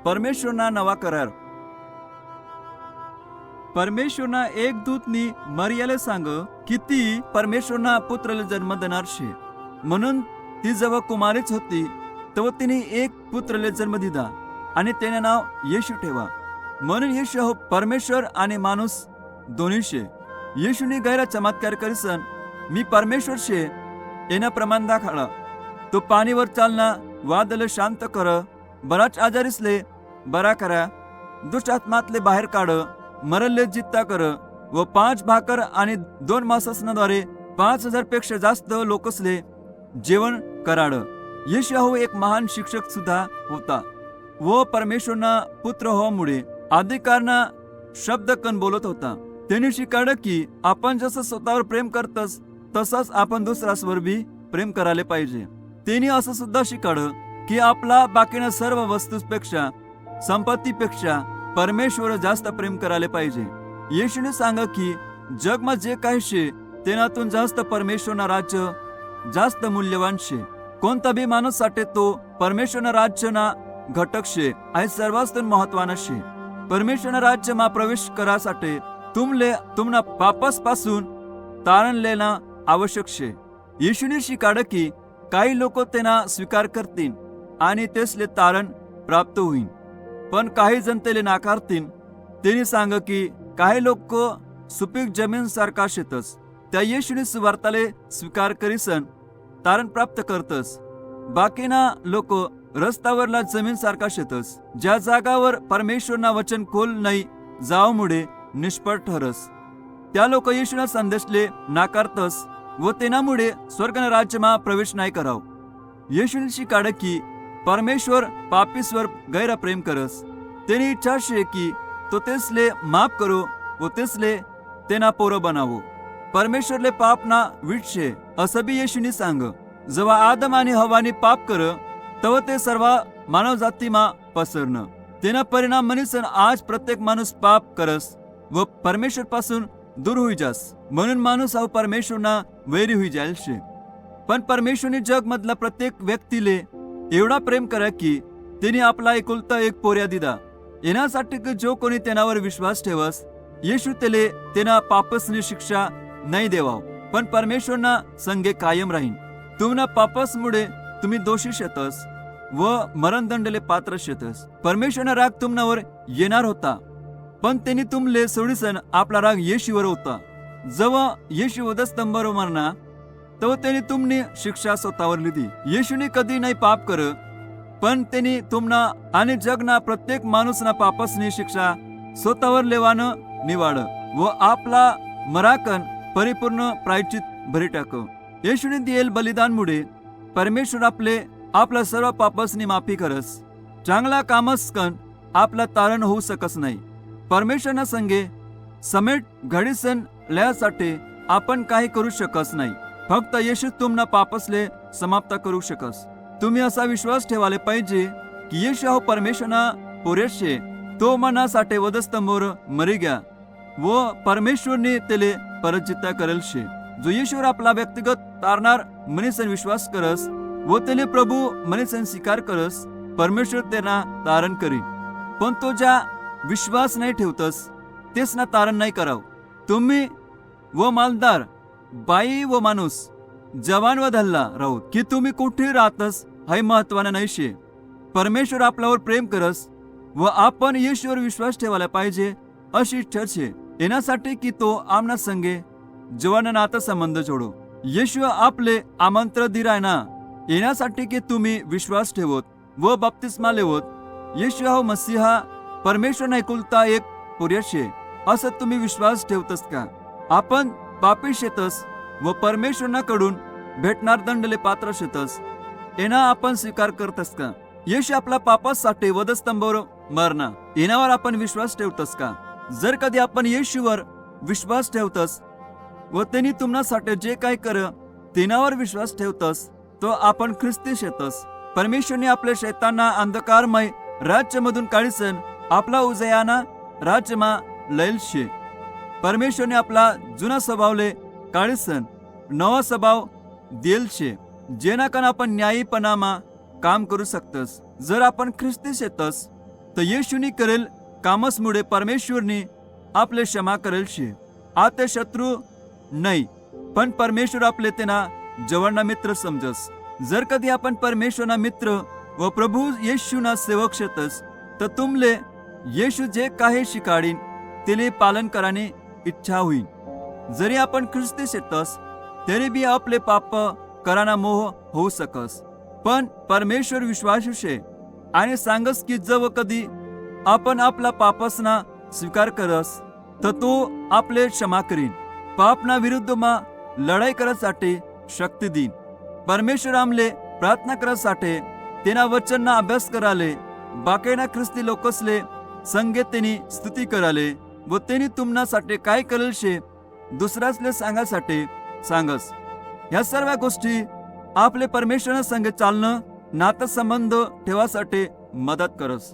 પરમેશ્વરના નવા કરાર. परमेश्वरना एक दूतनी मरियाला सांग की ती परमेश्वरना पुत्राला जन्म देणार शे. म्हणून ती जेव्हा कुमारीच होती तेव्हा तिने एक पुत्राला जन्म दिला आणि त्याने नाव येशू ठेवा. म्हणून येशू हो परमेश्वर आणि माणूस दोन्ही शे. येशूने गैरा चमत्कार करीसन मी परमेश्वर शे एना प्रमाण दाखवला. तो पाणीवर चालना, वादळ शांत कर, बराच आजारीसले बरा करा, दुष्ट आत्मातले बाहेर काढ, मरले जित्ता कर व 5 भाकर आणि 2 मांसासनाद्वारे 5000 पेक्षा जास्त लोकसले जेवण कराड. येशू एक महान शिक्षक सुद्धा होता व परमेश्वरना पुत्र होमुळे अधिकारना शब्द कन बोलत होता. त्याने शिकाड की आपण जसं स्वतःवर प्रेम करतस तसंच आपण दुसऱ्यावर बी प्रेम करायला पाहिजे. त्यांनी असं सुद्धा शिकाड की आपला बाकीना सर्व वस्तूपेक्षा, संपत्तीपेक्षा परमेश्वर जास्त प्रेम करायला पाहिजे. येशूने सांग की जगमा जे काही शे तेनातून जास्त परमेश्वरना राज्य जास्त मूल्यवान शे. कोणता बी माणूस साठी तो परमेश्वरना राज्यना घटक शे आणि सर्वात महत्वाना शे. परमेश्वरना राज्यमा प्रवेश करासाठी तुमना पापास पासून तारण लेना आवश्यक शे. येशूने शिकाड की काही लोक त्यांना स्वीकार करतील आणि तेसले तारण प्राप्त होईल, पण काही जण त्याला नाकारतील. त्यांनी सांग की काही लोक सुपीक जमीन सारखा शेतस, त्या येशूने सुवार्ताले स्वीकार करीसन तारण प्राप्त करतस. बाकीना लोक रस्त्यावरला जमीन सारखा शेतस, ज्या जागावर परमेश्वरना वचन खोल नाही जावमुळे निष्फळ ठरस. त्या लोक येशूना संदेशले नाकारतस व तेनामुळे स्वर्गना राज्यमा प्रवेश नाही कराव. येशूने शिकाड की परमेश्वर पापीस्वर गैर प्रेम करस. तेनी इच्छा शे की तो तेसले माफ करो व तेसले तेना पोरं बनावो. परमेश्वरले पाप ना विटशे असं बी येशूने सांग. जेव्हा आदम आणि हवानी पाप कर तेव्हा ते सर्व मानव जातीमा पसरणं. तेना परिणाम मनीसन आज प्रत्येक माणूस पाप करस व परमेश्वर पासून दूर होई जास. म्हणून माणूस हा परमेश्वरना वैरी होई जाईल शे. पण परमेश्वरने जग मधला प्रत्येक व्यक्तीले एवढा प्रेम करा की त्यांनी आपला एकुलता एक पोर्या दिला येण्यासाठी की जो कोणी तेनावर विश्वास ठेवस येशू तेले तेना पापसनी शिक्षा नाही देवाव, पण परमेश्वरना संगे कायम राहीन. तुमना पापसमुळे तुम्ही दोषी शेतस व मरणदंडले पात्र शेतस. परमेश्वरना राग तुमनावर येणार होता, पण त्यांनी तुमले सोडीसन आपला राग येशूवर होता. जेव्हा येशू वधस्तंभावर मरना तेव्हा त्यांनी तुमनी शिक्षा स्वतःवर लिधी. येशूने कधी नाही पाप कर, पण त्यांनी तुमना आणि जगना प्रत्येक माणूसना पापसनी शिक्षा स्वतःवर लेवानं निवाड व आपला मराकन परिपूर्ण प्रायचित भरी टाक. येशूने दिलेल बलिदानमुळे परमेश्वर आपल्या सर्व पापसनी माफी करस. चांगला कामस कन आपला तारण होऊ सकस नाही. परमेश्वरना संगे समेट घडीसन लयासाठी आपण काही करू शकस नाही. फक्त येशू तुमना पापसले समाप्त करू शकस. तुम्ही असा विश्वास ठेवाले पाहिजे की येशू हा परमेश्वरना पुरेशे. तो मनासाठी वधस्तंभावर मरी गया व परमेश्वरने तेले परत जित्ता करेल शे. जो येशूवर आपला व्यक्तिगत तारणार मनीसन विश्वास करस व तेले प्रभू मनीसन स्वीकार करस, परमेश्वर त्यांना तारण करी. पण तो ज्या विश्वास नाही ठेवतस तेच ना तारण नाही कराव. तुम्ही व मालदार, बाई व माणूस, जवान व धल्ला राहू की तुम्ही कुठे राहतस हे महत्वानं नाही शे. परमेश्वर आपल्यावर प्रेम करस व आपण येशूवर विश्वास ठेवायला पाहिजे अशी इच्छा छे. येण्यासाठी की तो आमना संगे जवान नाता संबंध जोडो. येशू आपले आमंत्रण दिराय ना येण्यासाठी की तुम्ही विश्वास ठेवत व बप्तिस्मा लेवत. येशू हा मसीहा परमेश्वर एकुलता एक पुरेशे असं तुम्ही विश्वास ठेवतस का? आपण पापी शेतस व परमेश्वराकडून भेटणार दंडले पात्र शेतस येना आपण स्वीकार करतस का? येशू आपला पापासाठी वधस्तंभावर मरणा येण्यावर आपण विश्वास ठेवतस का? जर कधी आपण येशूवर विश्वास ठेवतस व त्यांनी तुम्हासाठी जे काय कर तेनावर विश्वास ठेवतस तो आपण ख्रिस्ती शेतस. परमेश्वरने आपल्या शैतांना अंधकारमय राज्यमधून काढीसन आपला उजयाना राज्यमा लैल शे. परमेश्वरने आपला जुना स्वभावले काढीसन नवा स्वभाव देल शे, जेना कन आपण न्यायीपणामा काम करू शकतस. जर आपण ख्रिस्ती शेतस तर येशूनी करेल कामसमुळे परमेश्वरनी आपले क्षमा करेल शे. आता शत्रू नाही, पण परमेश्वर आपले तेना जवळना मित्र समजस. जर कधी आपण परमेश्वरना मित्र व प्रभू येशूना सेवक शेतस, तर तुमले येशू जे काही शिकाडीन तेले पालन कराने इच्छा होईल. जरी आपण ख्रिस्ती शेतस तरी बी आपले पाप कराना मोह होऊ सकस. पण परमेश्वर विश्वासू शे आणि सांगस की जव कधी आपण आपला पापसना स्वीकार करस तर तो आपले क्षमा करीन. पापना विरुद्धमा लढाई करण्यासाठी शक्ती देईन. परमेश्वर आमले प्रार्थना करण्यासाठी तेना वचनना अभ्यास कराले, बाकीना ख्रिस्ती लोकसले संगीत तेनी स्तुती कराले व तेनी तुमनासाठी काय करेल शे दुसऱ्यासले सांगासाठी सांगस. ह्या सर्व गोष्टी आपले परमेश्वरा संगे चालणं नातं संबंध ठेवासाठी मदत करस.